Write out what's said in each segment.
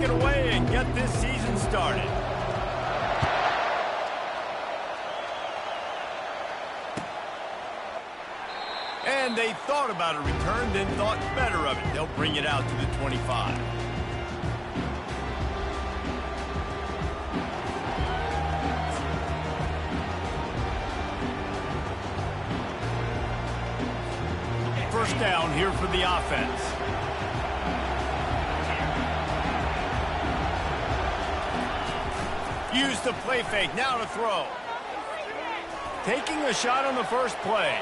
Get away and get this season started. And they thought about a return, then thought better of it. They'll bring it out to the 25. First down here for the offense. Use the play fake, now to throw. Taking a shot on the first play.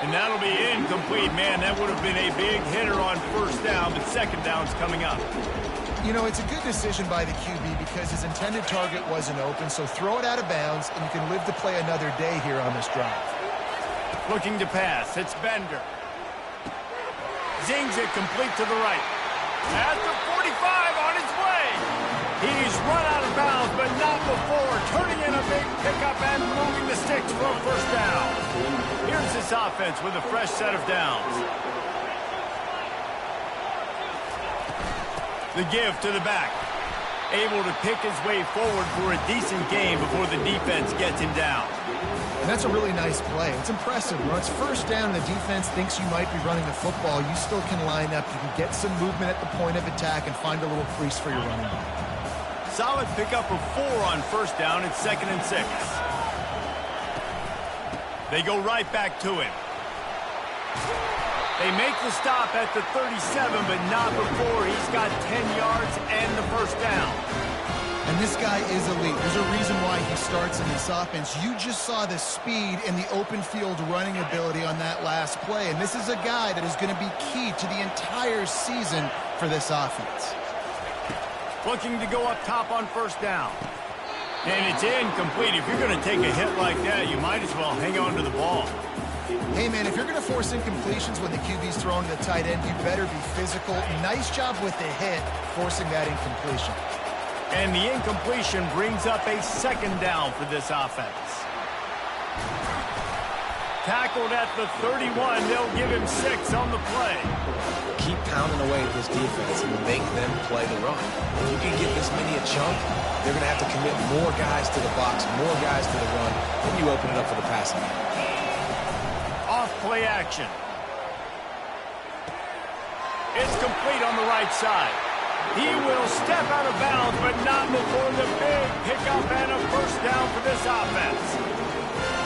And that'll be incomplete. Man, that would have been a big hitter on first down, but second down's coming up. You know, it's a good decision by the QB because his intended target wasn't open, so throw it out of bounds, and you can live to play another day here on this drive. Looking to pass, it's Bender. Zings it complete to the right. At the 45 on his way. He's run out of bounds, but not before. Turning in a big pickup and moving the sticks for a first down. Here's this offense with a fresh set of downs. The give to the back. Able to pick his way forward for a decent gain before the defense gets him down. And that's a really nice play. It's impressive. When it's first down, the defense thinks you might be running the football. You still can line up. You can get some movement at the point of attack and find a little crease for your running back. Solid pickup of 4 on first down. It's 2nd and 6. They go right back to him. They make the stop at the 37, but not before he's got 10 yards and the first down. And this guy is elite. There's a reason why he starts in this offense. You just saw the speed and the open field running ability on that last play. And this is a guy that is going to be key to the entire season for this offense. Looking to go up top on first down. And it's incomplete. If you're going to take a hit like that, you might as well hang on to the ball. Hey, man, if you're going to force incompletions when the QB's throwing to the tight end, you better be physical. Nice job with the hit, forcing that incompletion. And the incompletion brings up a second down for this offense. Tackled at the 31. They'll give him 6 on the play. Keep pounding away at this defense and make them play the run. If you can get this many a chunk, they're going to have to commit more guys to the box, more guys to the run, then you open it up for the passing game. Off play action. It's complete on the right side. He will step out of bounds, but not before the big pickup and a first down for this offense.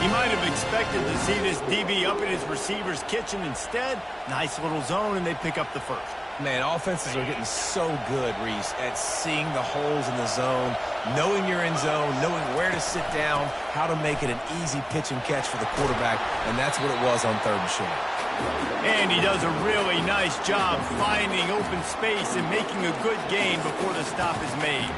He might have expected to see this DB up in his receiver's kitchen. Instead, nice little zone, and they pick up the first. Man, offenses are getting so good, Reese, at seeing the holes in the zone, knowing you're in zone, knowing where to sit down, how to make it an easy pitch and catch for the quarterback, and that's what it was on 3rd and short. And he does a really nice job finding open space and making a good gain before the stop is made.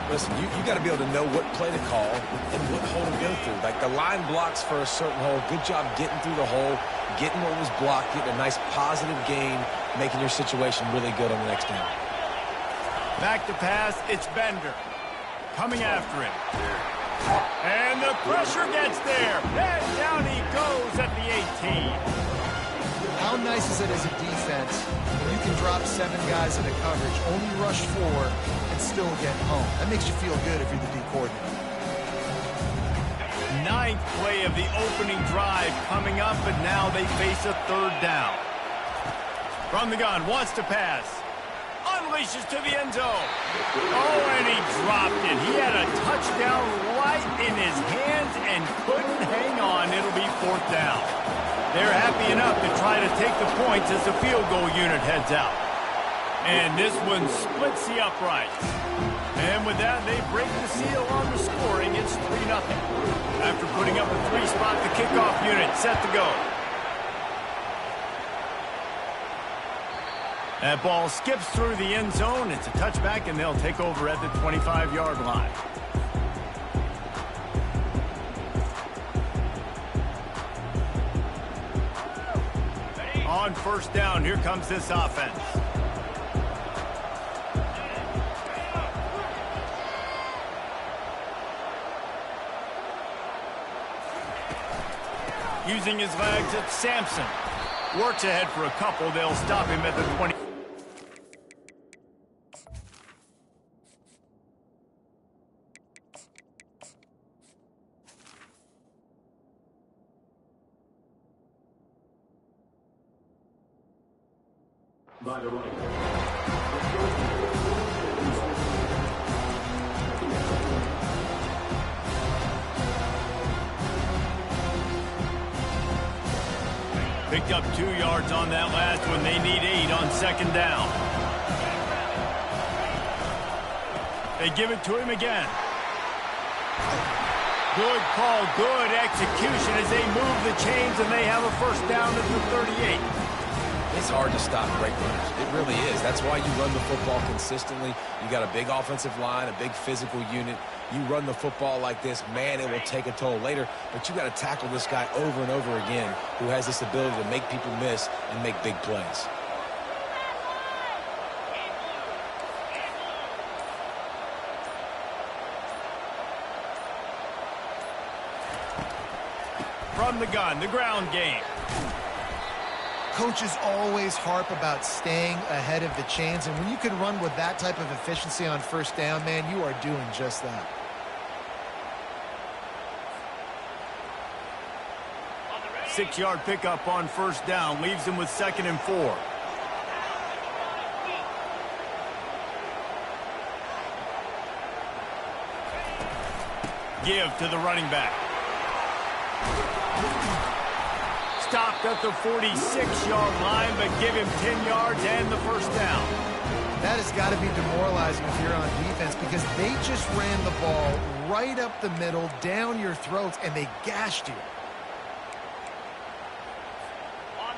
Listen, you got to be able to know what play to call and what hole to go through. Like the line blocks for a certain hole. Good job getting through the hole, getting what was blocked, getting a nice positive gain, making your situation really good on the next down. Back to pass, it's Bender. Coming after him. And the pressure gets there. And down he goes at the 18. How nice is it as a defense when you can drop 7 guys into coverage, only rush 4, and still get home? That makes you feel good if you're the D coordinator. 9th play of the opening drive coming up, but now they face a 3rd down. From the gun, wants to pass. Unleashes to the end zone. Oh, and he dropped it. He had a touchdown right in his hands and couldn't hang on. It'll be 4th down. They're happy enough to try to take the points as the field goal unit heads out. And this one splits the uprights. And with that, they break the seal on the scoring. It's 3-0. After putting up a 3-spot, the kickoff unit set to go. That ball skips through the end zone. It's a touchback, and they'll take over at the 25-yard line. On first down, here comes this offense. Using his legs, it's Sampson. Works ahead for a couple. They'll stop him at the 20. Picked up 2 yards on that last one. They need 8 on second down. They give it to him again. Good call, good execution as they move the chains, and they have a first down at the 38. It's hard to stop great runners. It really is. That's why you run the football consistently. You got a big offensive line, a big physical unit. You run the football like this, man, it will take a toll later. But you got to tackle this guy over and over again who has this ability to make people miss and make big plays. From the gun, the ground game. Coaches always harp about staying ahead of the chains, and when you can run with that type of efficiency on first down, man, you are doing just that. Six-yard pickup on first down leaves them with 2nd and 4. Give to the running back. Stopped at the 46-yard line, but give him 10 yards and the first down. That has got to be demoralizing if you're on defense, because they just ran the ball right up the middle, down your throats, and they gashed you.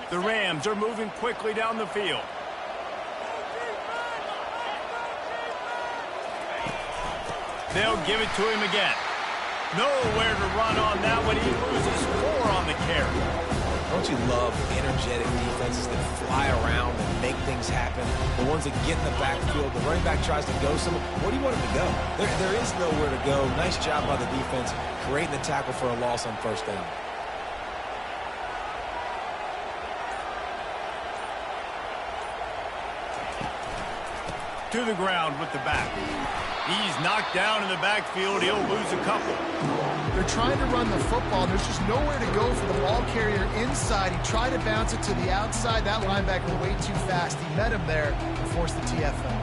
The Rams are moving quickly down the field. They'll give it to him again. Nowhere to run on that one. He loses 4 on the carry. Don't you love energetic defenses that fly around and make things happen? The ones that get in the backfield, the running back tries to go somewhere. Where do you want him to go? There is nowhere to go. Nice job by the defense creating the tackle for a loss on first down. To the ground with the back. He's knocked down in the backfield. He'll lose a couple. They're trying to run the football. There's just nowhere to go for the ball carrier inside. He tried to bounce it to the outside. That linebacker way too fast. He met him there and forced the TFL.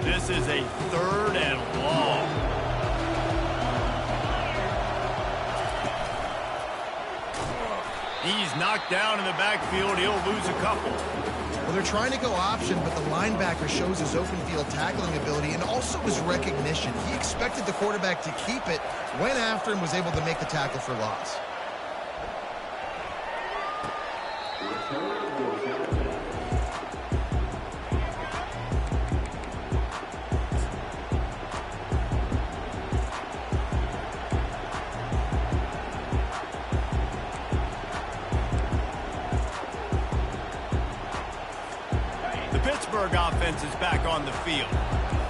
This is a 3rd and long. He's knocked down in the backfield. He'll lose a couple. Well, they're trying to go option, but the linebacker shows his open field tackling ability and also his recognition. He expected the quarterback to keep it, went after him, was able to make the tackle for loss. Offense is back on the field.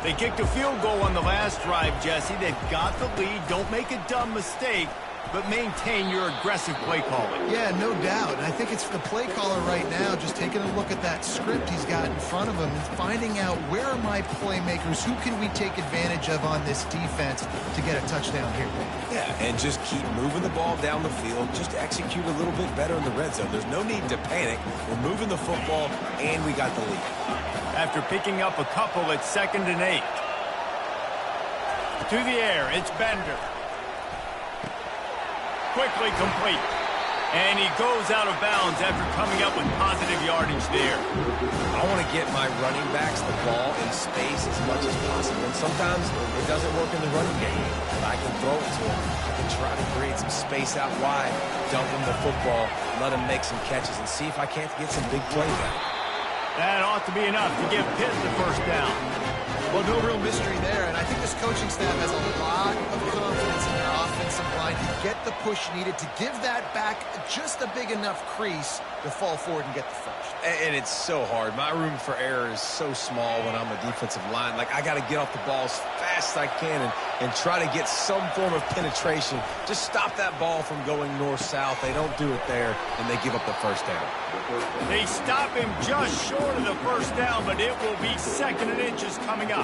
They kicked a field goal on the last drive, Jesse. They've got the lead. Don't make a dumb mistake, but maintain your aggressive play calling. Yeah, no doubt. And I think it's the play caller right now just taking a look at that script he's got in front of him and finding out where are my playmakers, who can we take advantage of on this defense to get a touchdown here. Yeah, and just keep moving the ball down the field. Just execute a little bit better in the red zone. There's no need to panic. We're moving the football, and we got the lead. After picking up a couple at 2nd and 8. To the air, it's Bender. Quickly complete. And he goes out of bounds after coming up with positive yardage there. I want to get my running backs the ball in space as much as possible. And sometimes it doesn't work in the running game. But I can throw it to him. I can try to create some space out wide, dump him the football, let him make some catches, and see if I can't get some big plays out. That ought to be enough to give Pitt the first down. Well, no real mystery there, and I think this coaching staff has a lot of confidence in their offensive line to get the push needed to give that back just a big enough crease to fall forward and get the first. And it's so hard. My room for error is so small when I'm a defensive line. Like, I got to get off the ball as fast as I can and try to get some form of penetration. Just stop that ball from going north-south. They don't do it there, and they give up the first down. They stop him just short of the first down, but it will be 2nd and inches coming up.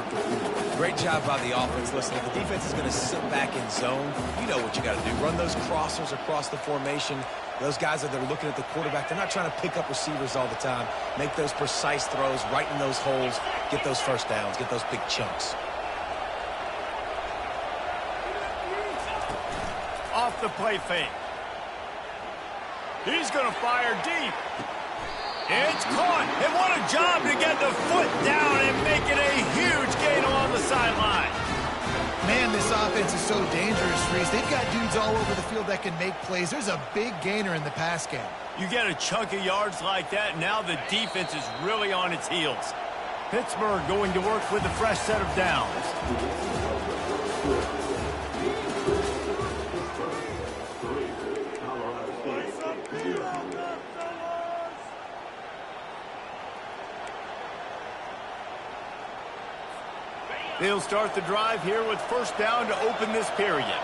Great job by the offense. Listen, if the defense is going to sit back in zone, you know what you got to do. Run those crossers across the formation, Those guys that are looking at the quarterback, they're not trying to pick up receivers all the time. Make those precise throws right in those holes, get those first downs, get those big chunks. Off the play fake. He's going to fire deep. It's caught. And what a job to get the foot down and make it a huge gain along the sideline. Man, this offense is so dangerous, Reese. They've got dudes all over the field that can make plays. There's a big gainer in the pass game. You get a chunk of yards like that, now the defense is really on its heels. Pittsburgh going to work with a fresh set of downs. They'll start the drive here with first down to open this period.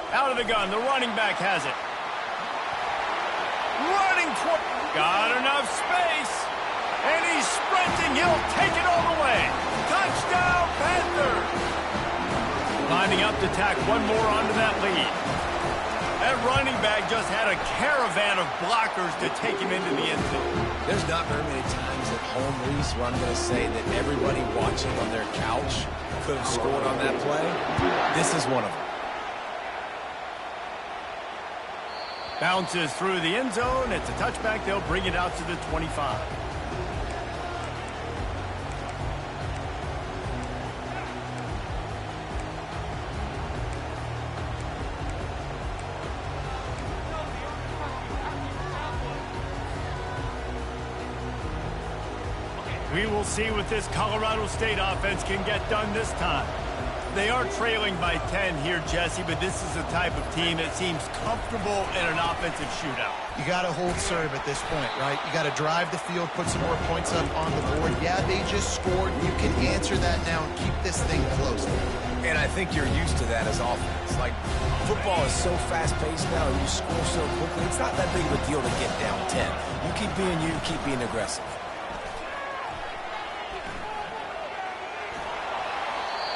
Out of the gun, the running back has it. Running toward, got enough space, and he's sprinting. He'll take it all the way. Touchdown, Panthers! Lining up to tack one more onto that lead. That running back just had a caravan of blockers to take him into the end zone. There's not very many times at home, Reese, where I'm going to say that everybody watching on their couch could have scored on that play. This is one of them. Bounces through the end zone. It's a touchback. They'll bring it out to the 25. We will see what this Colorado State offense can get done this time. They are trailing by 10 here, Jesse, but this is the type of team that seems comfortable in an offensive shootout. You got to hold serve at this point, right? You got to drive the field, put some more points up on the board. Yeah, they just scored. You can answer that now and keep this thing close. And I think you're used to that as offense. Like, football is so fast-paced now, and you score so quickly, it's not that big of a deal to get down 10. You keep being you, keep being aggressive.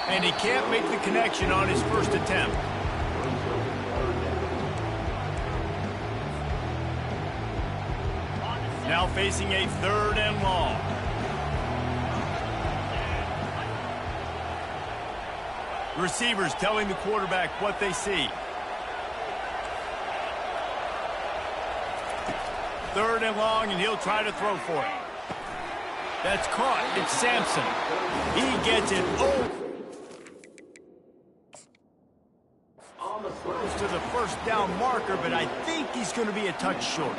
And he can't make the connection on his first attempt. Now facing a third and long. Receivers telling the quarterback what they see. Third and long, and he'll try to throw for it. That's caught. It's Sampson. He gets it over. To the first down marker, but I think he's going to be a touch short.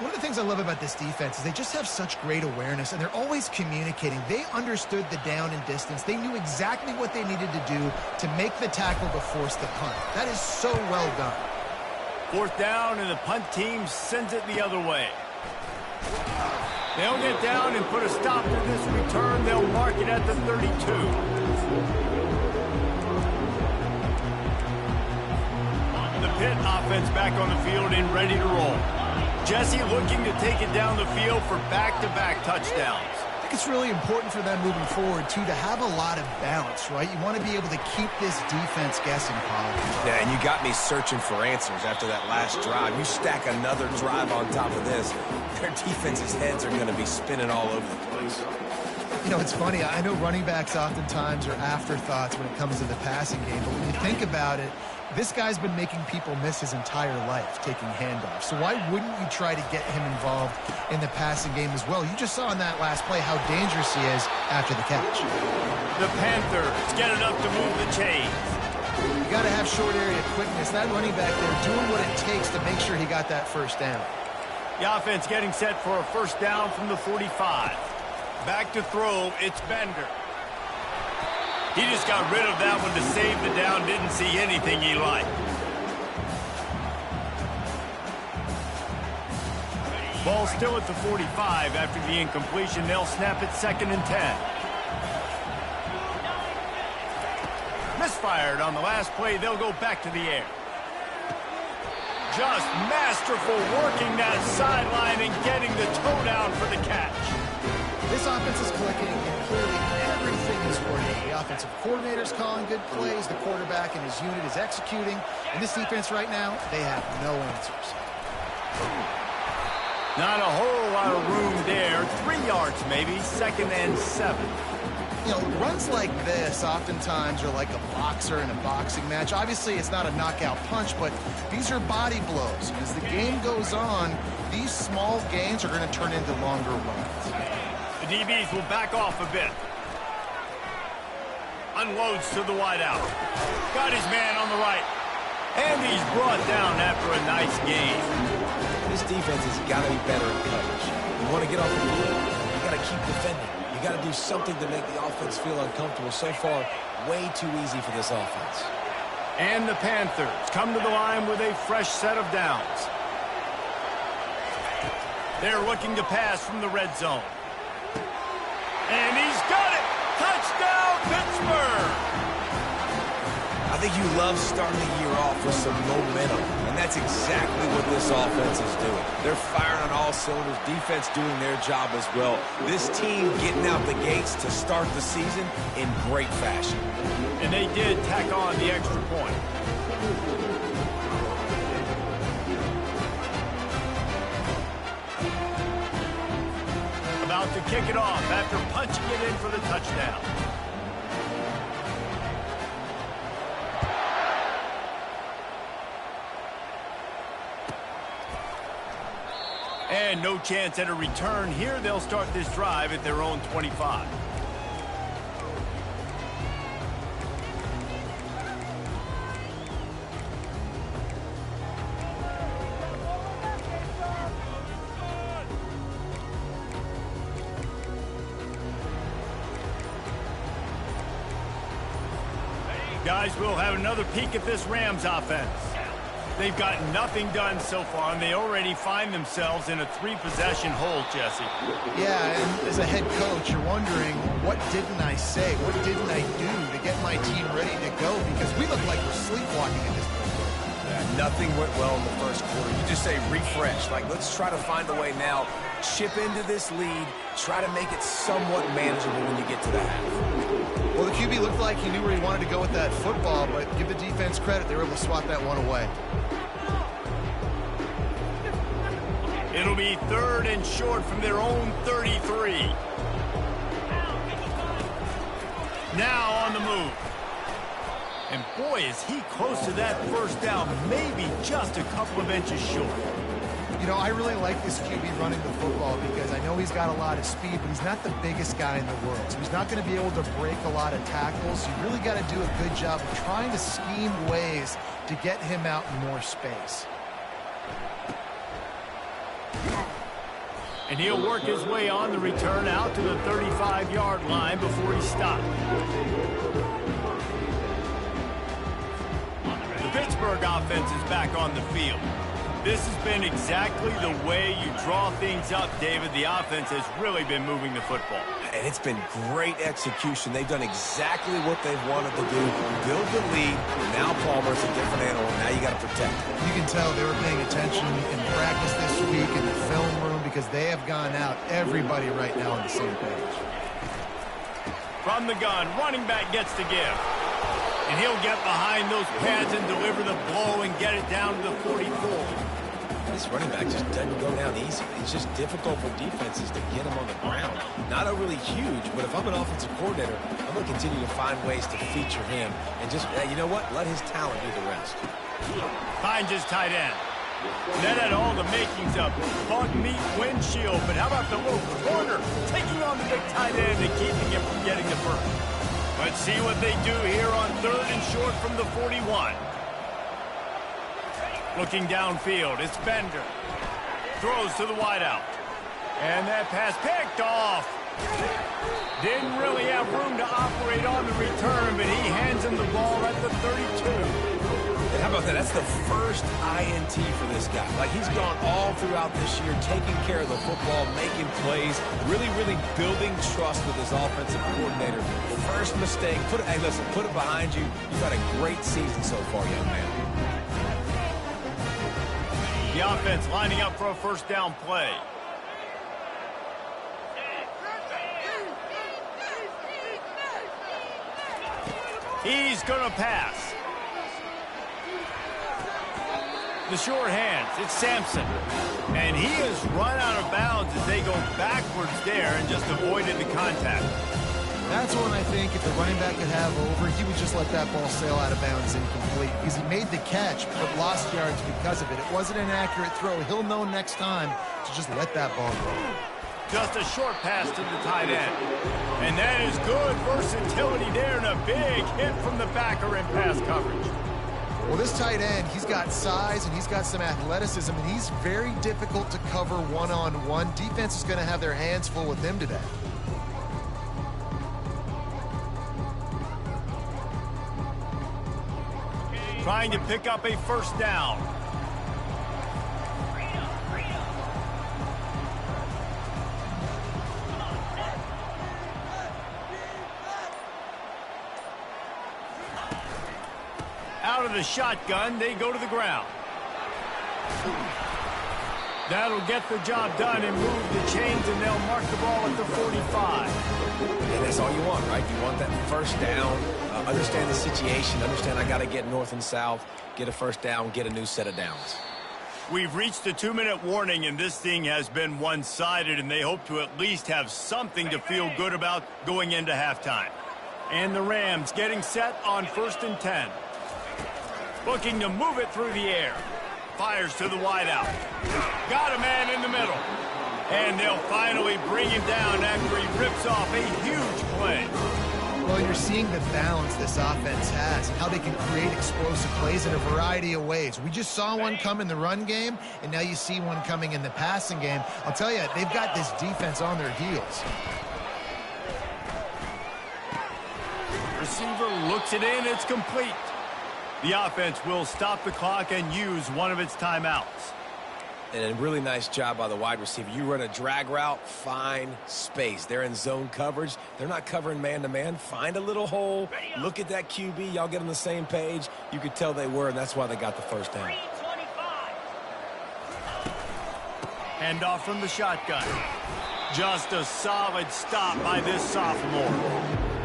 One of the things I love about this defense is they just have such great awareness, and they're always communicating. They understood the down and distance. They knew exactly what they needed to do to make the tackle to force the punt. That is so well done. Fourth down, and the punt team sends it the other way. They'll get down and put a stop to this return. They'll mark it at the 32. The Pitt offense back on the field and ready to roll. Jesse looking to take it down the field for back-to-back touchdowns. I think it's really important for them moving forward, too, to have a lot of balance, right? You want to be able to keep this defense guessing, Paul. Yeah, and you got me searching for answers after that last drive. You stack another drive on top of this, their defense's heads are going to be spinning all over the place. You know, it's funny. I know running backs oftentimes are afterthoughts when it comes to the passing game, but when you think about it, this guy's been making people miss his entire life taking handoffs. So why wouldn't you try to get him involved in the passing game as well? You just saw in that last play how dangerous he is after the catch. The Panthers get it up to move the chains. You got to have short area quickness. That running back there doing what it takes to make sure he got that first down. The offense getting set for a first down from the 45. Back to throw, it's Bender. He just got rid of that one to save the down, didn't see anything he liked. Ball still at the 45 after the incompletion. They'll snap it 2nd and 10. Misfired on the last play. They'll go back to the air. Just masterful working that sideline and getting the toe down for the catch. This offense is clicking, and clearly everything is working. The offensive coordinator's calling good plays. The quarterback and his unit is executing. And this defense right now, they have no answers. Not a whole lot of room there. 3 yards maybe, 2nd and 7. You know, runs like this oftentimes are like a boxer in a boxing match. Obviously, it's not a knockout punch, but these are body blows. As the game goes on, these small gains are going to turn into longer runs. The DBs will back off a bit. Unloads to the wideout. Got his man on the right. And he's brought down after a nice gain. This defense has got to be better in coverage. You want to get off the field, you got to keep defending. You got to do something to make the offense feel uncomfortable. So far, way too easy for this offense. And the Panthers come to the line with a fresh set of downs. They're looking to pass from the red zone. And he's got it! Touchdown, Pittsburgh! I think you love starting the year off with some momentum, and that's exactly what this offense is doing. They're firing on all cylinders, defense doing their job as well. This team getting out the gates to start the season in great fashion. And they did tack on the extra point. About to kick it off after punching it in for the touchdown. And no chance at a return here. They'll start this drive at their own 25. Guys, we'll have another peek at this Rams offense. They've got nothing done so far, and they already find themselves in a 3-possession hole, Jesse. Yeah, and as a head coach, you're wondering, what didn't I say? What didn't I do to get my team ready to go? Because we look like we're sleepwalking at this point. Yeah, nothing went well in the first quarter. You just say refresh. Like, let's try to find a way now. Chip into this lead. Try to make it somewhat manageable when you get to the half. Well, the QB looked like he knew where he wanted to go with that football, but give the defense credit. They were able to swat that one away. It'll be 3rd and short from their own 33. Now on the move. And boy, is he close to that first down, maybe just a couple of inches short. You know, I really like this QB running the football because I know he's got a lot of speed, but he's not the biggest guy in the world. So he's not going to be able to break a lot of tackles. You really got to do a good job of trying to scheme ways to get him out in more space. And he'll work his way on the return out to the 35-yard line before he stopped. The Pittsburgh offense is back on the field. This has been exactly the way you draw things up, David. The offense has really been moving the football. And it's been great execution. They've done exactly what they've wanted to do. Build the lead. Now Palmer's a different animal. Now you got to protect him. You can tell they were paying attention in practice this week in the film room because they have gone out, everybody right now on the same page. From the gun, running back gets to give. And he'll get behind those pads and deliver the blow and get it down to the 44. This running back just doesn't go down easy. It's just difficult for defenses to get him on the ground. Not overly huge, but if I'm an offensive coordinator, I'm going to continue to find ways to feature him and just, you know what, let his talent do the rest. Finds his tight end. That had all the makings of bug meat windshield, but how about the little corner taking on the big tight end and keeping him from getting the first? Let's see what they do here on 3rd and short from the 41. Looking downfield, it's Bender. Throws to the wideout. And that pass picked off. Didn't really have room to operate on the return, but he hands him the ball at the 32. And how about that? That's the first INT for this guy. Like, he's gone all throughout this year, taking care of the football, making plays, really building trust with his offensive coordinator. First mistake, hey, listen, put it behind you. You've had a great season so far, young man. The offense lining up for a first down play. He's going to pass. The short hands. It's Sampson. And he has run out of bounds as they go backwards there and just avoided the contact. That's one I think if the running back could have over, he would just let that ball sail out of bounds incomplete because he made the catch but lost yards because of it. It wasn't an accurate throw. He'll know next time to just let that ball go. Just a short pass to the tight end. And that is good versatility there and a big hit from the backer in pass coverage. Well, this tight end, he's got size and he's got some athleticism, and he's very difficult to cover one-on-one. Defense is going to have their hands full with him today. Trying to pick up a first down. Out of the shotgun, they go to the ground. That'll get the job done and move the chains, and they'll mark the ball at the 45. And that's all you want, right? You want that first down, understand the situation, understand I got to get north and south, get a first down, get a new set of downs. We've reached the 2-minute warning, and this thing has been one-sided, and they hope to at least have something to feel good about going into halftime. And the Rams getting set on 1st and 10. Looking to move it through the air. Fires to the wideout. Got a man in the middle. And they'll finally bring him down after he rips off a huge play. Well, you're seeing the balance this offense has and how they can create explosive plays in a variety of ways. We just saw one come in the run game, and now you see one coming in the passing game. I'll tell you, they've got this defense on their heels. Receiver looks it in. It's complete. The offense will stop the clock and use one of its timeouts. And a really nice job by the wide receiver. You run a drag route, find space. They're in zone coverage. They're not covering man-to-man. Find a little hole. Look at that QB. Y'all get on the same page. You could tell they were, and that's why they got the first down. Handoff from the shotgun. Just a solid stop by this sophomore.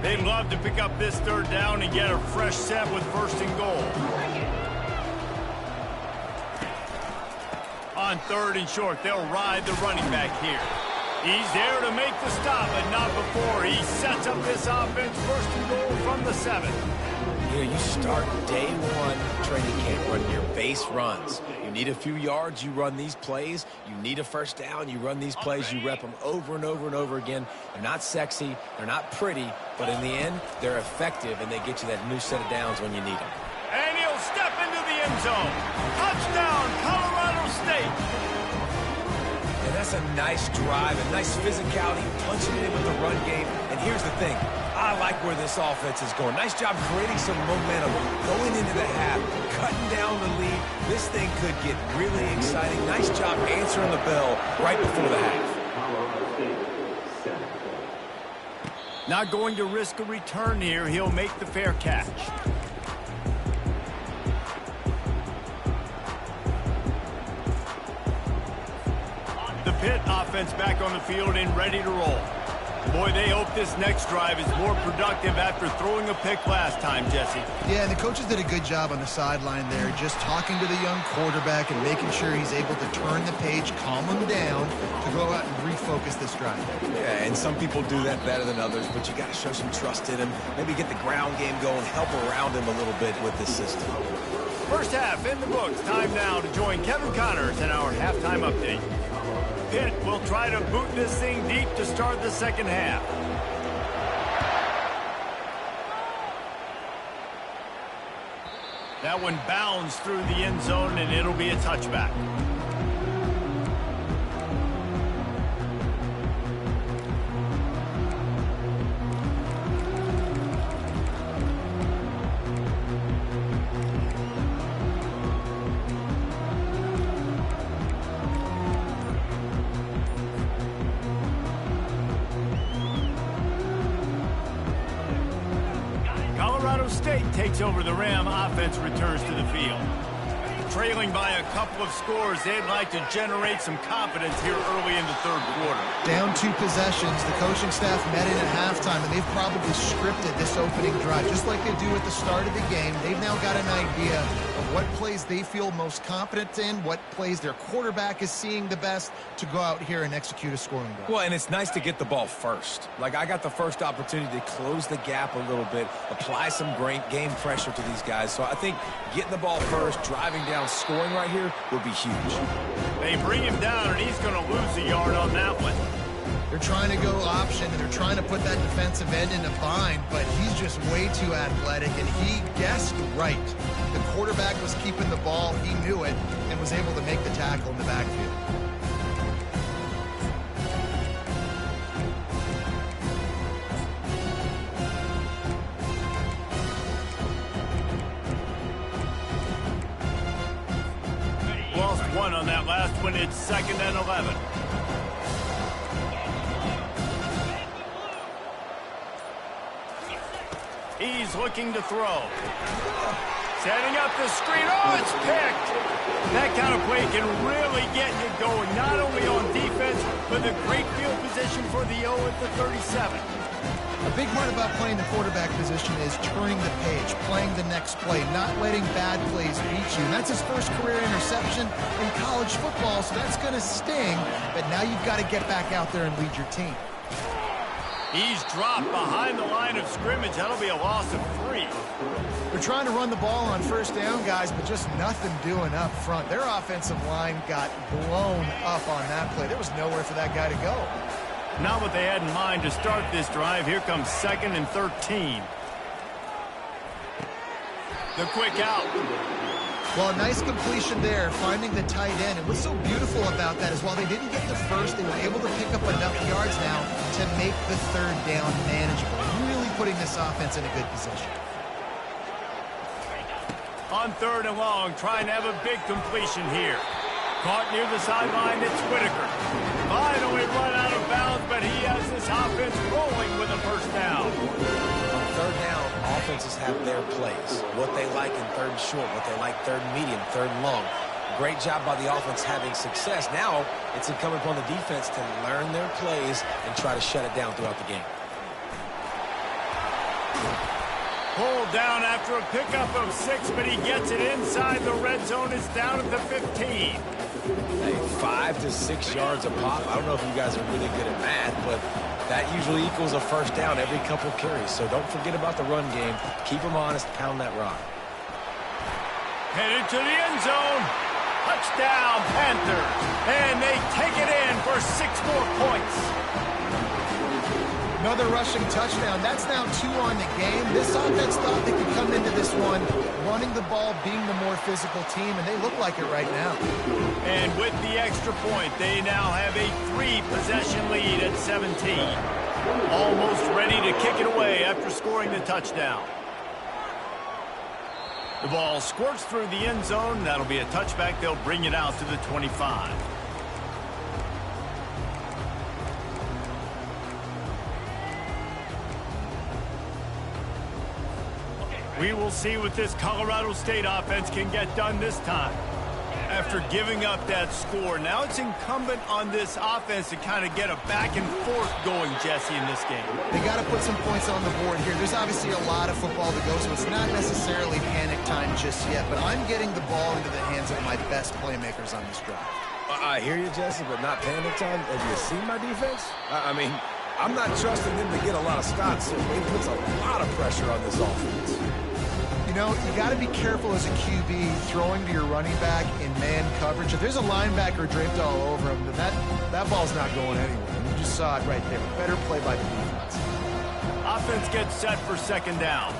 They'd love to pick up this 3rd down and get a fresh set with 1st and goal. On 3rd and short, they'll ride the running back here. He's there to make the stop, but not before he sets up this offense 1st and goal from the 7. You know, you start day one training camp running your base runs. You need a few yards, you run these plays. You need a first down, you run these plays. You rep them over and over and over again. They're not sexy, they're not pretty, but in the end, they're effective, and they get you that new set of downs when you need them. And he'll step into the end zone. Touchdown, Colorado State. And that's a nice drive, a nice physicality, punching it in with the run game. And here's the thing. I like where this offense is going. Nice job creating some momentum, going into the half, cutting down the lead. This thing could get really exciting. Nice job answering the bell right before the half. Not going to risk a return here. He'll make the fair catch. The Pitt offense back on the field and ready to roll. Boy, they hope this next drive is more productive after throwing a pick last time, Jesse. Yeah, and the coaches did a good job on the sideline there, just talking to the young quarterback and making sure he's able to turn the page, calm him down, to go out and refocus this drive. Yeah, and some people do that better than others, but you got to show some trust in him, maybe get the ground game going, help around him a little bit with this system. First half in the books. Time now to join Kevin Connors in our halftime update. Pitt will try to boot this thing deep to start the second half. That one bounds through the end zone, and it'll be a touchback. Colorado State takes over the Ram. Offense returns to the field. trailing by a couple of scores. They'd like to generate some confidence here early in the third quarter. Down 2 possessions. The coaching staff met in at halftime, and they've probably scripted this opening drive. Just like they do at the start of the game, they've now got an idea of what plays they feel most confident in, what plays their quarterback is seeing the best to go out here and execute a scoring drive. Well, and it's nice to get the ball first. Like, I got the first opportunity to close the gap a little bit, apply some great game pressure to these guys. So I think getting the ball first, driving down, scoring right here would be huge. They bring him down, and he's going to lose a yard on that one. They're trying to go option, and they're trying to put that defensive end in a bind, but he's just way too athletic, and he guessed right. The quarterback was keeping the ball. He knew it and was able to make the tackle in the backfield. Lost one on that last one. It's 2nd and 11. He's looking to throw. Setting up the screen. Oh, it's picked. That kind of play can really get you going, not only on defense, but the great field position for the O at the 37. A big part about playing the quarterback position is turning the page, playing the next play, not letting bad plays beat you. And that's his first career interception in college football, so that's going to sting. But now you've got to get back out there and lead your team. He's dropped behind the line of scrimmage. That'll be a loss of 3. They're trying to run the ball on first down, guys, but just nothing doing up front. Their offensive line got blown up on that play. There was nowhere for that guy to go. Not what they had in mind to start this drive. Here comes 2nd and 13. The quick out. Well, a nice completion there, finding the tight end. And what's so beautiful about that is while they didn't get the first, they were able to pick up enough yards now to make the third down manageable. Really putting this offense in a good position. On 3rd and long, trying to have a big completion here. Caught near the sideline, it's Whitaker. Finally run out of bounds, but he has this offense rolling with a first down. On 3rd down, offenses have their plays. What they like in 3rd and short, what they like 3rd and medium, 3rd and long. Great job by the offense having success. Now it's incumbent upon the defense to learn their plays and try to shut it down throughout the game. Pulled down after a pickup of 6, but he gets it inside the red zone. It's down at the 15. Hey, 5 to 6 yards a pop. I don't know if you guys are really good at math, but that usually equals a first down every couple carries. So don't forget about the run game. Keep them honest. Pound that rock. Headed to the end zone. Touchdown, Panthers. And they take it in for 6 more points. Another rushing touchdown. That's now 2 on the game. This offense thought they could come into this one running the ball, being the more physical team, and they look like it right now. And with the extra point, they now have a 3-possession lead at 17. Almost ready to kick it away after scoring the touchdown. The ball squirts through the end zone. That'll be a touchback. They'll bring it out to the 25. We will see what this Colorado State offense can get done this time. After giving up that score, now it's incumbent on this offense to kind of get a back and forth going, Jesse, in this game. They got to put some points on the board here. There's obviously a lot of football to go, so it's not necessarily panic time just yet, but I'm getting the ball into the hands of my best playmakers on this drive. I hear you, Jesse, but not panic time. Have you seen my defense? I mean, I'm not trusting them to get a lot of stops. It puts a lot of pressure on this offense. You know, you got to be careful as a QB throwing to your running back in man coverage. If there's a linebacker draped all over him, then that ball's not going anywhere. You just saw it right there. Better play by the defense. Offense gets set for 2nd down.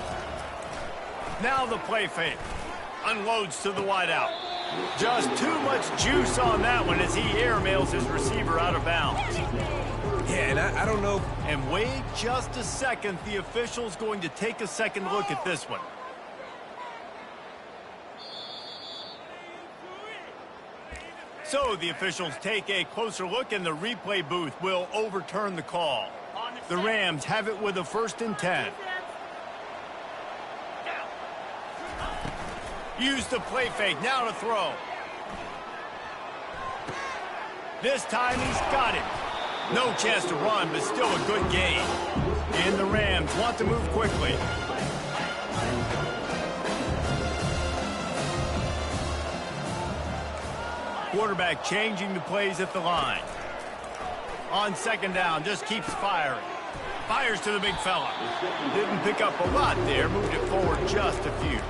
Now the play fake. Unloads to the wideout. Just too much juice on that one as he airmails his receiver out of bounds. Yeah, and I don't know. And wait just a second. The official's going to take a second look at this one. So the officials take a closer look, and the replay booth will overturn the call. The Rams have it with a 1st and 10. Use the play fake. Now to throw. This time he's got it. No chance to run, but still a good gain. And the Rams want to move quickly. Quarterback changing the plays at the line. On second down, just keeps firing. Fires to the big fella. Didn't pick up a lot there, moved it forward just a few.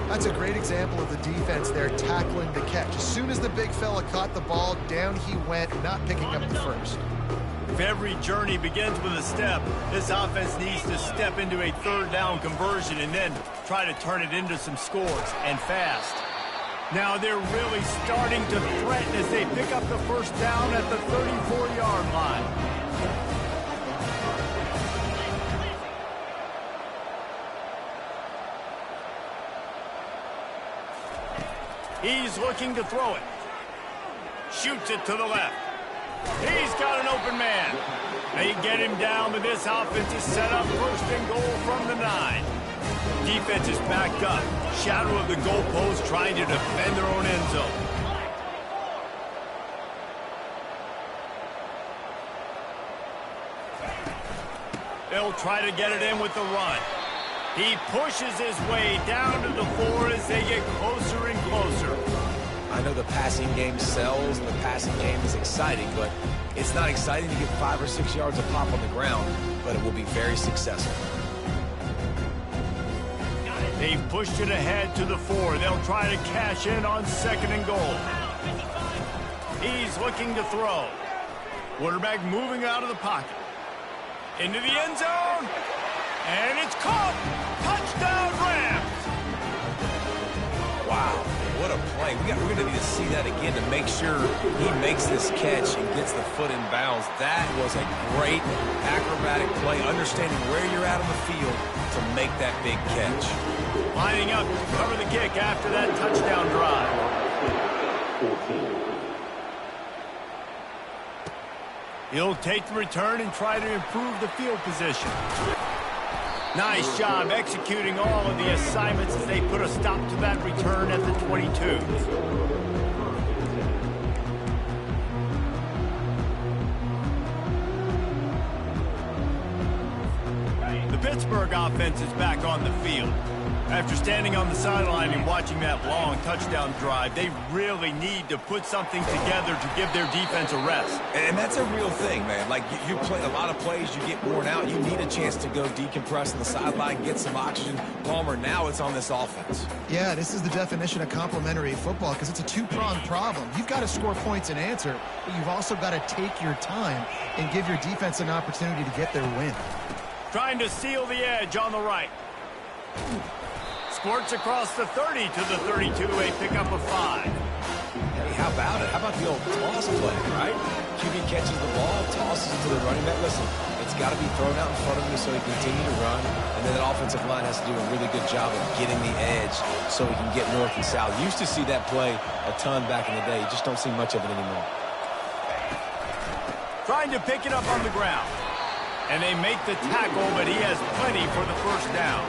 That's a great example of the defense there tackling the catch. As soon as the big fella caught the ball, down he went, not picking up the first. If every journey begins with a step, this offense needs to step into a third down conversion and then try to turn it into some scores, and fast. Now they're really starting to threaten as they pick up the first down at the 34-yard line. He's looking to throw it. Shoots it to the left. He's got an open man. They get him down, but this offense is set up first and goal from the 9. Defense is backed up. Shadow of the goalpost trying to defend their own end zone. They'll try to get it in with the run. He pushes his way down to the 4 as they get closer and closer. I know the passing game sells, and the passing game is exciting, but it's not exciting to get 5 or 6 yards of pop on the ground, but it will be very successful. They've pushed it ahead to the 4. They'll try to cash in on second and goal. He's looking to throw. Quarterback moving out of the pocket. Into the end zone. And it's caught. Touchdown, Rams. Wow, what a play. We're going to need to see that again to make sure he makes this catch and gets the foot in bounds. That was a great acrobatic play, understanding where you're at on the field to make that big catch. Lining up to cover the kick after that touchdown drive. He'll take the return and try to improve the field position. Nice job executing all of the assignments as they put a stop to that return at the 22. The Pittsburgh offense is back on the field. After standing on the sideline and watching that long touchdown drive, they really need to put something together to give their defense a rest. And that's a real thing, man. Like, you play a lot of plays, you get worn out, you need a chance to go decompress on the sideline, get some oxygen. Palmer, now it's on this offense. Yeah, this is the definition of complementary football because it's a two-pronged problem. You've got to score points and answer, but you've also got to take your time and give your defense an opportunity to get their win. Trying to seal the edge on the right. Squirts across the 30 to the 32, a pickup of 5. Hey, how about it? How about the old toss play, right? QB catches the ball, tosses it to the running back. Listen, it's got to be thrown out in front of him so he can continue to run. And then that offensive line has to do a really good job of getting the edge so he can get north and south. Used to see that play a ton back in the day. You just don't see much of it anymore. Trying to pick it up on the ground. And they make the tackle, but he has plenty for the first down.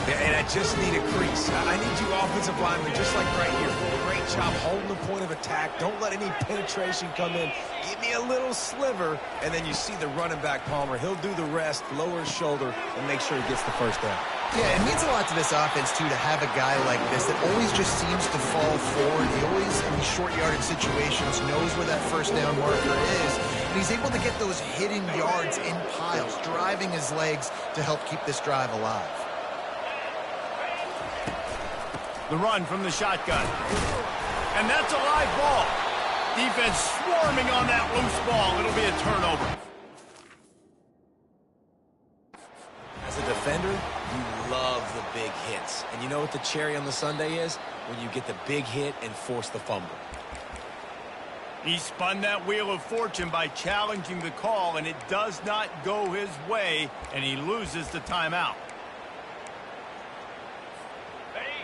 And I just need a crease. I need you offensive linemen, just like right here. Great job holding the point of attack. Don't let any penetration come in. Give me a little sliver, and then you see the running back, Palmer. He'll do the rest, lower his shoulder, and make sure he gets the first down. Yeah, it means a lot to this offense, too, to have a guy like this that always just seems to fall forward. He always, in these short yardage situations, knows where that first down marker is. And he's able to get those hidden yards in piles, driving his legs to help keep this drive alive. The run from the shotgun. And that's a live ball. Defense swarming on that loose ball. It'll be a turnover. As a defender, you love the big hits. And you know what the cherry on the sundae is? When you get the big hit and force the fumble. He spun that wheel of fortune by challenging the call, and it does not go his way, and he loses the timeout.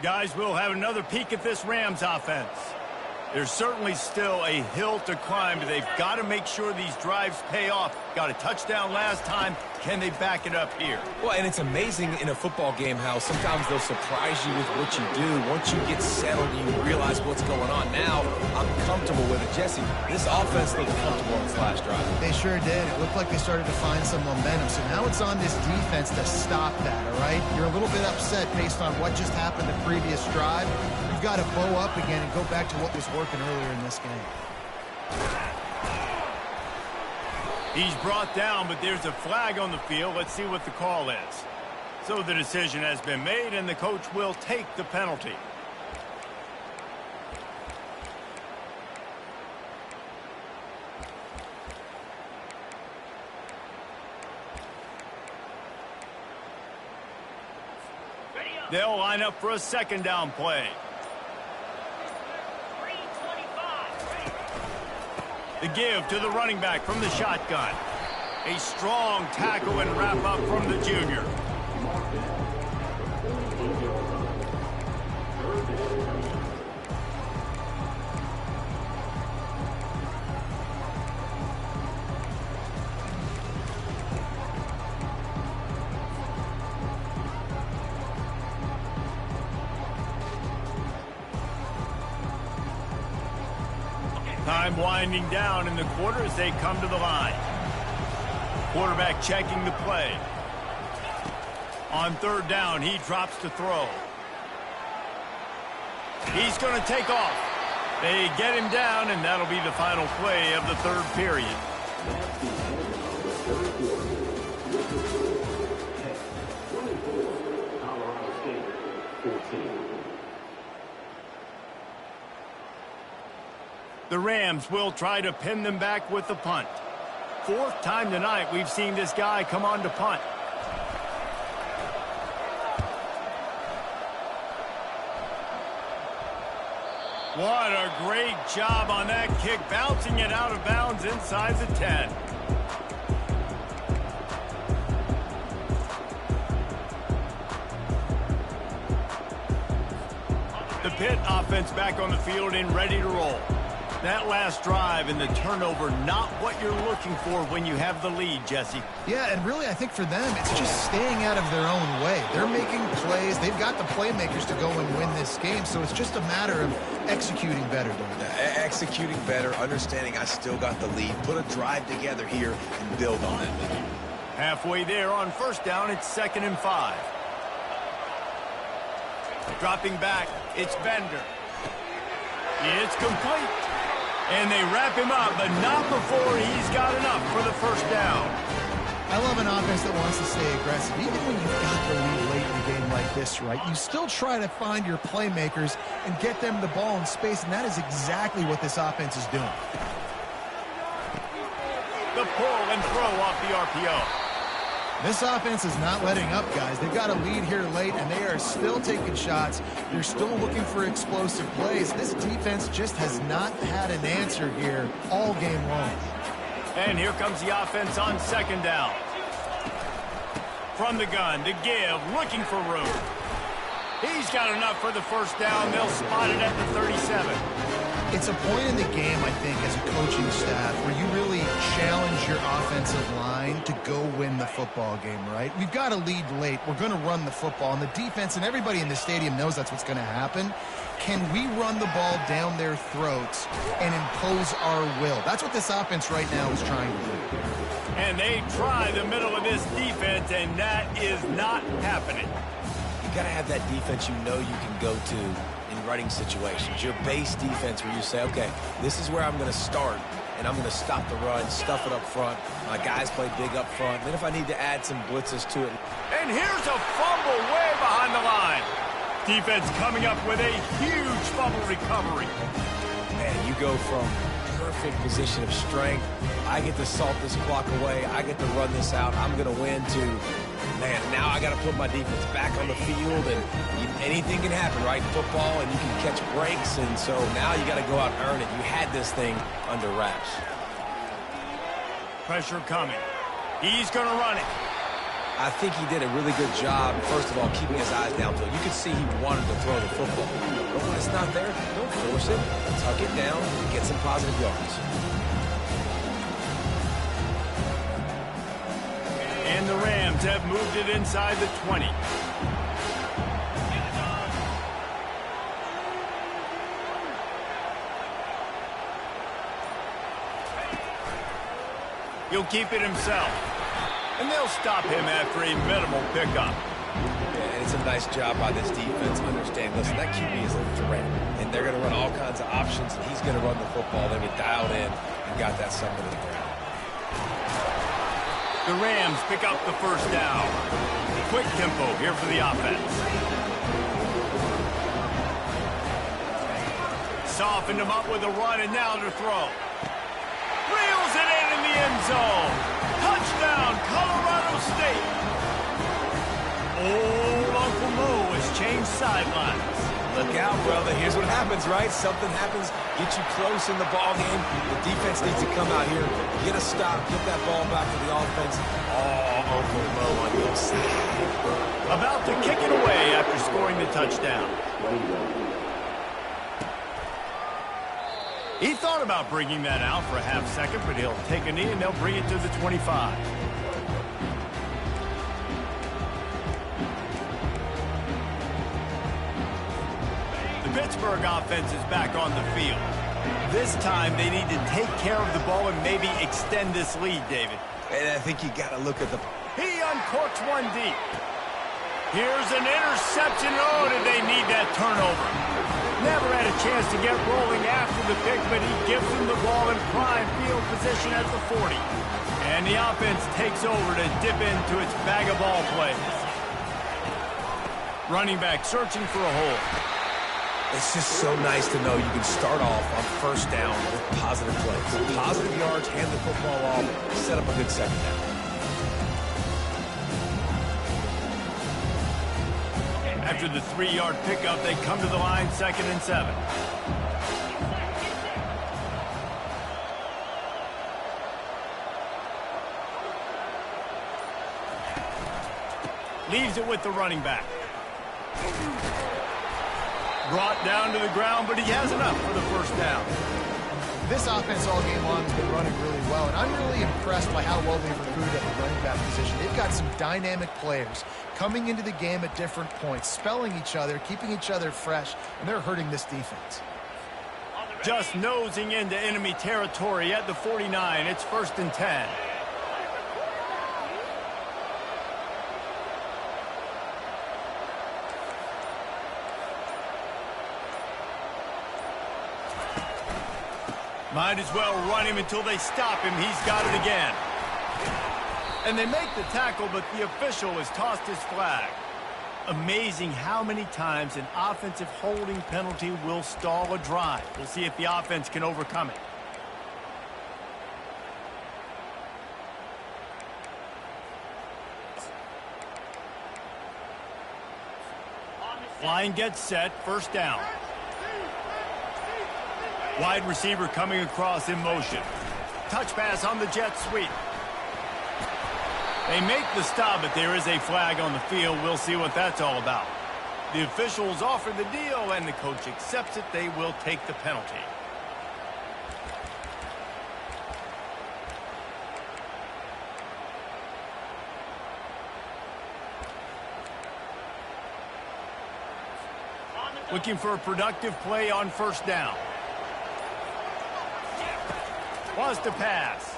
Guys, we'll have another peek at this Rams offense. There's certainly still a hill to climb, but they've got to make sure these drives pay off. Got a touchdown last time, Can they back it up here? Well, and it's amazing in a football game how sometimes they'll surprise you with what you do. Once you get settled and you realize what's going on, now I'm comfortable with it. Jesse, this offense looked comfortable on this last drive. They sure did. It looked like they started to find some momentum. So now it's on this defense to stop that, all right? You're a little bit upset based on what just happened the previous drive. You've got to bow up again and go back to what was working earlier in this game. He's brought down, but there's a flag on the field. Let's see what the call is. So the decision has been made, and the coach will take the penalty. They'll line up for a second down play. The give to the running back from the shotgun. A strong tackle and wrap up from the junior. Time winding down in the quarter as they come to the line. Quarterback checking the play. On third down, he drops to throw. He's going to take off. They get him down, and that'll be the final play of the third period. The Rams will try to pin them back with the punt. Fourth time tonight we've seen this guy come on to punt. What a great job on that kick, bouncing it out of bounds inside the 10. The Pitt offense back on the field and ready to roll. That last drive and the turnover, not what you're looking for when you have the lead, Jesse. Yeah, and really I think for them it's just staying out of their own way. They're making plays. They've got the playmakers to go and win this game, so it's just a matter of executing better. Executing better, understanding I still got the lead. Put a drive together here and build on it. Halfway there on first down, it's 2nd and 5. Dropping back, it's Bender. It's complete. And they wrap him up, but not before he's got enough for the first down. I love an offense that wants to stay aggressive. Even when you've got the lead late in a game like this, right, you still try to find your playmakers and get them the ball in space, and that is exactly what this offense is doing. The pull and throw off the RPO. This offense is not letting up, guys. They've got a lead here late, and they are still taking shots. They're still looking for explosive plays. This defense just has not had an answer here all game long. And here comes the offense on second down. From the gun, to give, looking for room. He's got enough for the first down. They'll spot it at the 37. It's a point in the game, I think, as a coaching staff where you really challenge your offensive line to go win the football game, right? We've got a lead late. We're going to run the football, and the defense and everybody in the stadium knows that's what's going to happen. Can we run the ball down their throats and impose our will? That's what this offense right now is trying to do. And they try the middle of this defense, and that is not happening. You got to have that defense you know you can go to in running situations. Your base defense where you say, okay, this is where I'm going to start, and I'm going to stop the run, stuff it up front. My guys play big up front. Then if I need to add some blitzes to it. And here's a fumble way behind the line. Defense coming up with a huge fumble recovery. Man, you go from perfect position of strength. I get to salt this clock away. I get to run this out. I'm going to win to, man, now I got to put my defense back on the field, and anything can happen, right? Football, and you can catch breaks, and so now you got to go out and earn it. You had this thing under wraps. Pressure coming. He's going to run it. I think he did a really good job, first of all, keeping his eyes downfield. You could see he wanted to throw the football. But when it's not there, don't force it. Tuck it down and get some positive yards. And the Rams have moved it inside the 20. He'll keep it himself. And they'll stop him after a minimal pickup. Yeah, and it's a nice job by this defense. Understand, listen, that QB is a threat. And they're going to run all kinds of options, and he's going to run the football. They were dialed in and got that somewhere to the ground. The Rams pick up the first down. Quick tempo here for the offense. Softened him up with a run, and now to throw. Reels it in the end zone. Touchdown, Colorado State. Old Uncle Mo has changed sidelines. Look out, brother. Here's what happens, right? Something happens, get you close in the ball game. The defense needs to come out here, get a stop, get that ball back to the offense. Oh, Uncle Mo on your side. About to kick it away after scoring the touchdown. He thought about bringing that out for a half second, but he'll take a knee and they'll bring it to the 25. The Pittsburgh offense is back on the field. This time they need to take care of the ball and maybe extend this lead, David. And I think you got to look at the... He uncorks one deep. Here's an interception. Oh, did they need that turnover? Never had a chance to get rolling after the pick, but he gives them the ball in prime field position at the 40. And the offense takes over to dip into its bag of ball plays. Running back searching for a hole. It's just so nice to know you can start off on first down with positive plays. Positive yards, hand the football off, set up a good second down. After the 3-yard pickup, they come to the line, 2nd and 7. Leaves it with the running back. Brought down to the ground, but he has enough for the first down. This offense all game long has been running really well, and I'm really impressed by how well they've recruited at the running back position. They've got some dynamic players coming into the game at different points, spelling each other, keeping each other fresh, and they're hurting this defense. Just nosing into enemy territory at the 49. It's 1st and 10. Might as well run him until they stop him. He's got it again. And they make the tackle, but the official has tossed his flag. Amazing how many times an offensive holding penalty will stall a drive. We'll see if the offense can overcome it. Line gets set, first down. Wide receiver coming across in motion. Touch pass on the jet sweep. They make the stop, but there is a flag on the field. We'll see what that's all about. The officials offer the deal, and the coach accepts it. They will take the penalty. Looking for a productive play on first down. Wants to pass.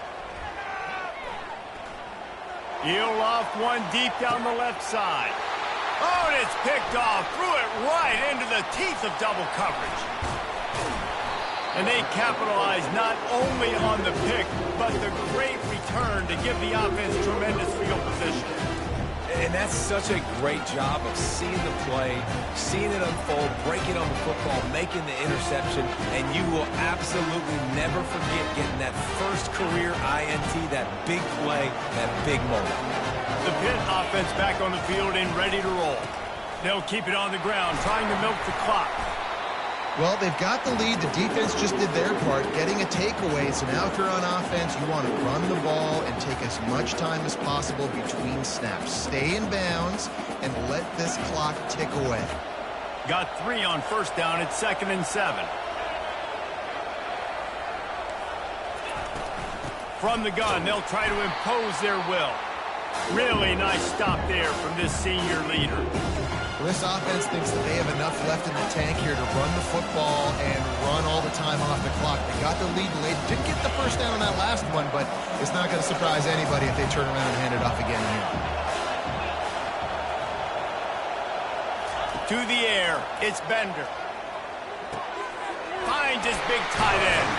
He'll loft one deep down the left side. Oh, and it's picked off. Threw it right into the teeth of double coverage. And they capitalize not only on the pick, but the great return to give the offense tremendous field position. And that's such a great job of seeing the play, seeing it unfold, breaking on the football, making the interception, and you will absolutely never forget getting that first career INT, that big play, that big moment. The Pitt offense back on the field and ready to roll. They'll keep it on the ground, trying to milk the clock. Well, they've got the lead. The defense just did their part, getting a takeaway. So now if you're on offense, you want to run the ball and take as much time as possible between snaps. Stay in bounds and let this clock tick away. Got 3 on first down. It's 2nd and 7. From the gun, they'll try to impose their will. Really nice stop there from this senior leader. Well, this offense thinks that they have enough left in the tank here to run the football and run all the time off the clock. They got the lead late. Didn't get the first down on that last one, but it's not going to surprise anybody if they turn around and hand it off again here. To the air, it's Bender. Finds his big tight end.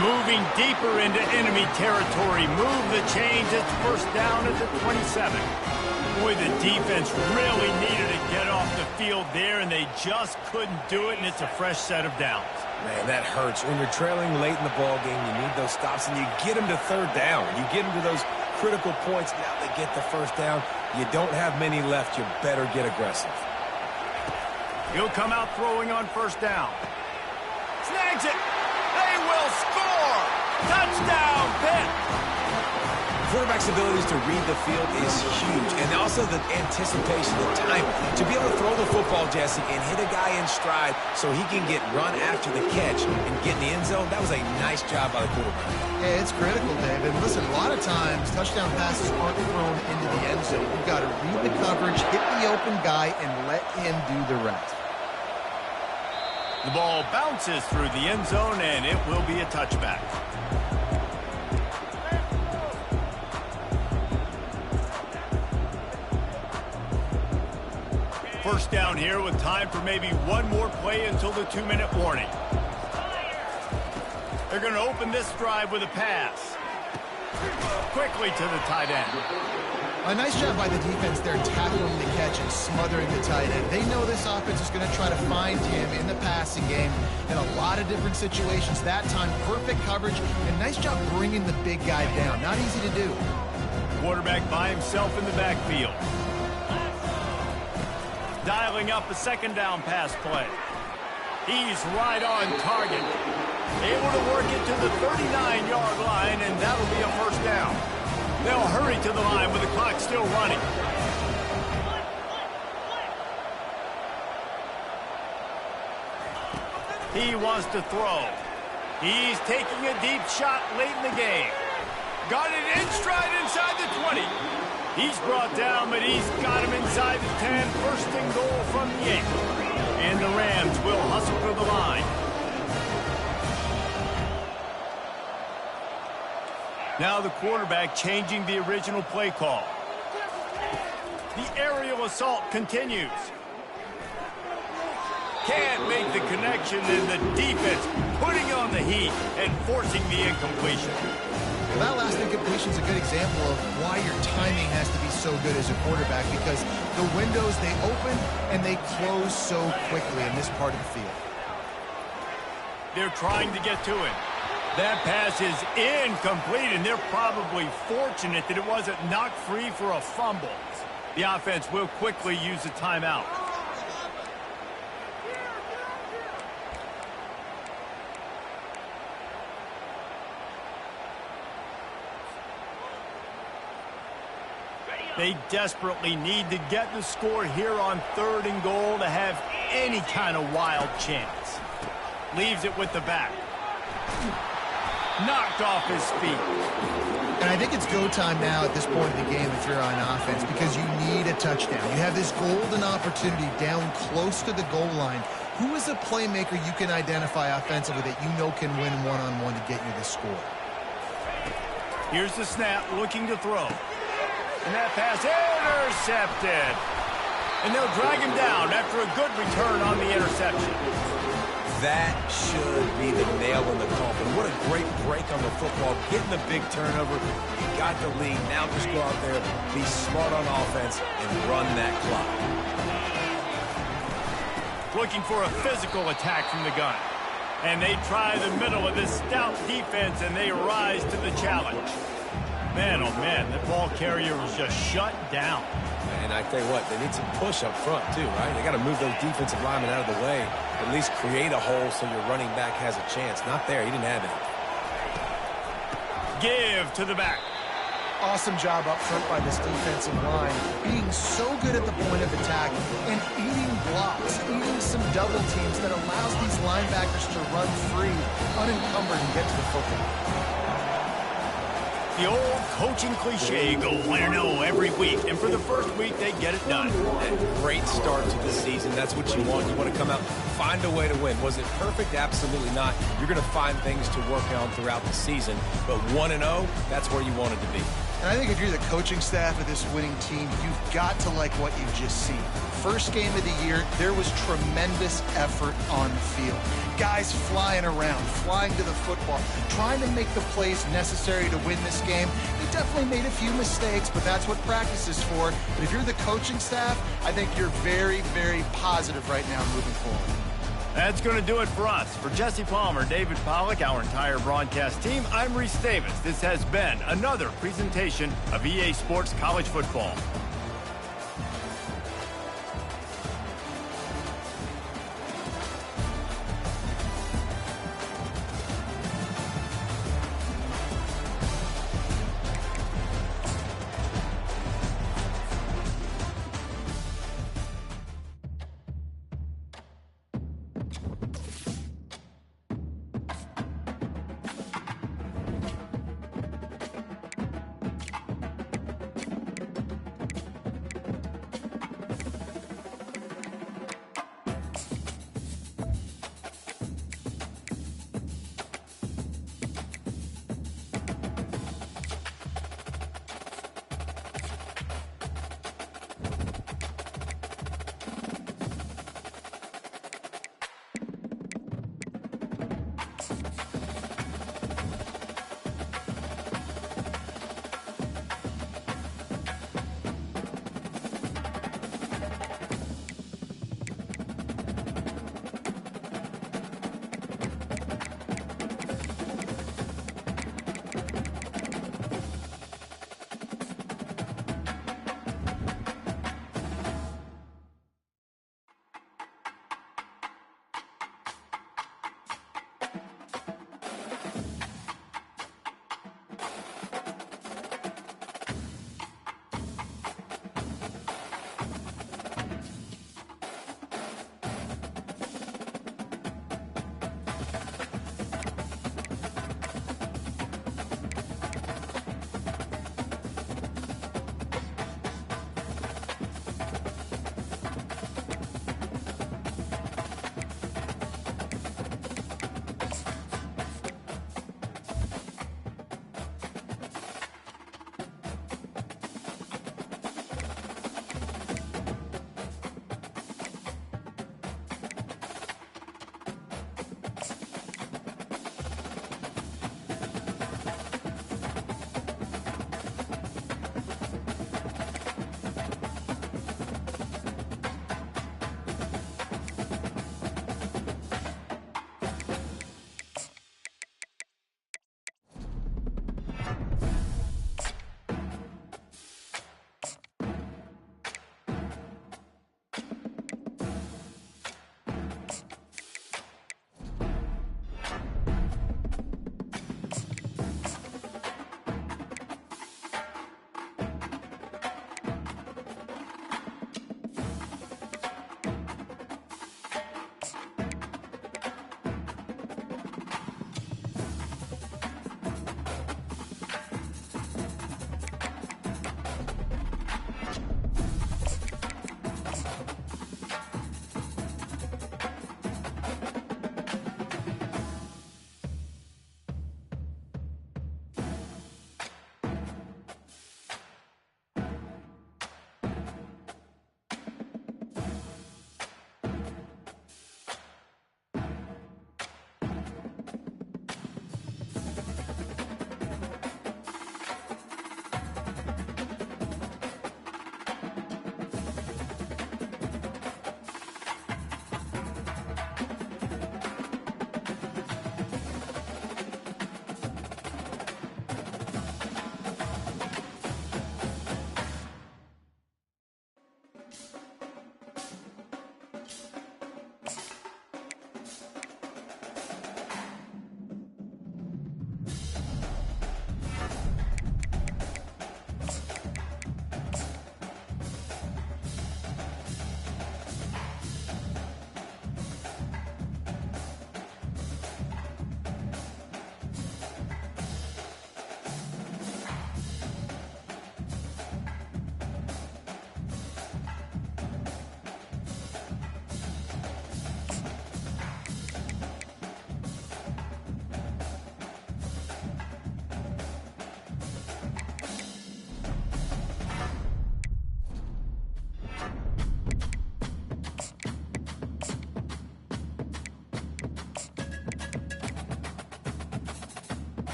Moving deeper into enemy territory. Move the chains. It's first down at the 27. Boy, the defense really needed to get off the field there, and they just couldn't do it, and it's a fresh set of downs. Man, that hurts. When you're trailing late in the ball game, you need those stops, and you get them to third down. You get them to those critical points. Now they get the first down. You don't have many left. You better get aggressive. He'll come out throwing on first down. Snags it. They will score. Touchdown, Pitt. Quarterback's abilities to read the field is huge, and also the anticipation, the time. To be able to throw the football, Jesse, and hit a guy in stride so he can get run after the catch and get in the end zone, that was a nice job by the quarterback. Yeah, it's critical, David. Listen, a lot of times, touchdown passes aren't thrown into the end zone. You've got to read the coverage, hit the open guy, and let him do the rest. The ball bounces through the end zone, and it will be a touchback. First down here with time for maybe one more play until the 2-minute warning. They're going to open this drive with a pass. Quickly to the tight end. A nice job by the defense there tackling the catch and smothering the tight end. They know this offense is going to try to find him in the passing game in a lot of different situations. That time, perfect coverage and nice job bringing the big guy down. Not easy to do. Quarterback by himself in the backfield. Dialing up a second down pass play. He's right on target. Able to work it to the 39-yard line, and that'll be a first down. They'll hurry to the line with the clock still running. He wants to throw. He's taking a deep shot late in the game. Got it in stride inside the 20. He's brought down, but he's got him inside the 10. First and goal from the 8. And the Rams will hustle to the line. Now the quarterback changing the original play call. The aerial assault continues. Can't make the connection, and the defense putting on the heat and forcing the incompletion. Well, that last incompletion is a good example of why your timing has to be so good as a quarterback, because the windows, they open and they close so quickly in this part of the field. They're trying to get to him. That pass is incomplete, and they're probably fortunate that it wasn't knocked free for a fumble. The offense will quickly use a timeout. They desperately need to get the score here on 3rd and goal to have any kind of wild chance. Leaves it with the back. Knocked off his feet. And I think it's go time now at this point in the game if you're on offense, because you need a touchdown. You have this golden opportunity down close to the goal line. Who is a playmaker you can identify offensively that you know can win one-on-one to get you the score? Here's the snap, looking to throw. And that pass intercepted. And they'll drag him down after a good return on the interception. That should be the nail in the coffin. What a great break on the football. Getting the big turnover. You got the lead. Now just go out there, be smart on offense, and run that clock. Looking for a physical attack from the gun. And they try the middle of this stout defense, and they rise to the challenge. Man, oh man, the ball carrier was just shut down. And I tell you what, they need some push up front too, right? They got to move those defensive linemen out of the way. At least create a hole so your running back has a chance. Not there. He didn't have it. Give to the back. Awesome job up front by this defensive line. Being so good at the point of attack and eating blocks, eating some double teams that allows these linebackers to run free, unencumbered, and get to the football. The old coaching cliche, go 1-0 every week. And for the first week, they get it done. Great start to the season. That's what you want. You want to come out, find a way to win. Was it perfect? Absolutely not. You're going to find things to work on throughout the season. But 1-0, that's where you wanted to be. And I think if you're the coaching staff of this winning team, you've got to like what you've just seen. First game of the year, there was tremendous effort on the field. Guys flying around, flying to the football, trying to make the plays necessary to win this game. They definitely made a few mistakes, but that's what practice is for. But if you're the coaching staff, I think you're very, very positive right now moving forward. That's going to do it for us. For Jesse Palmer, David Pollack, our entire broadcast team, I'm Reese Davis. This has been another presentation of EA Sports College Football.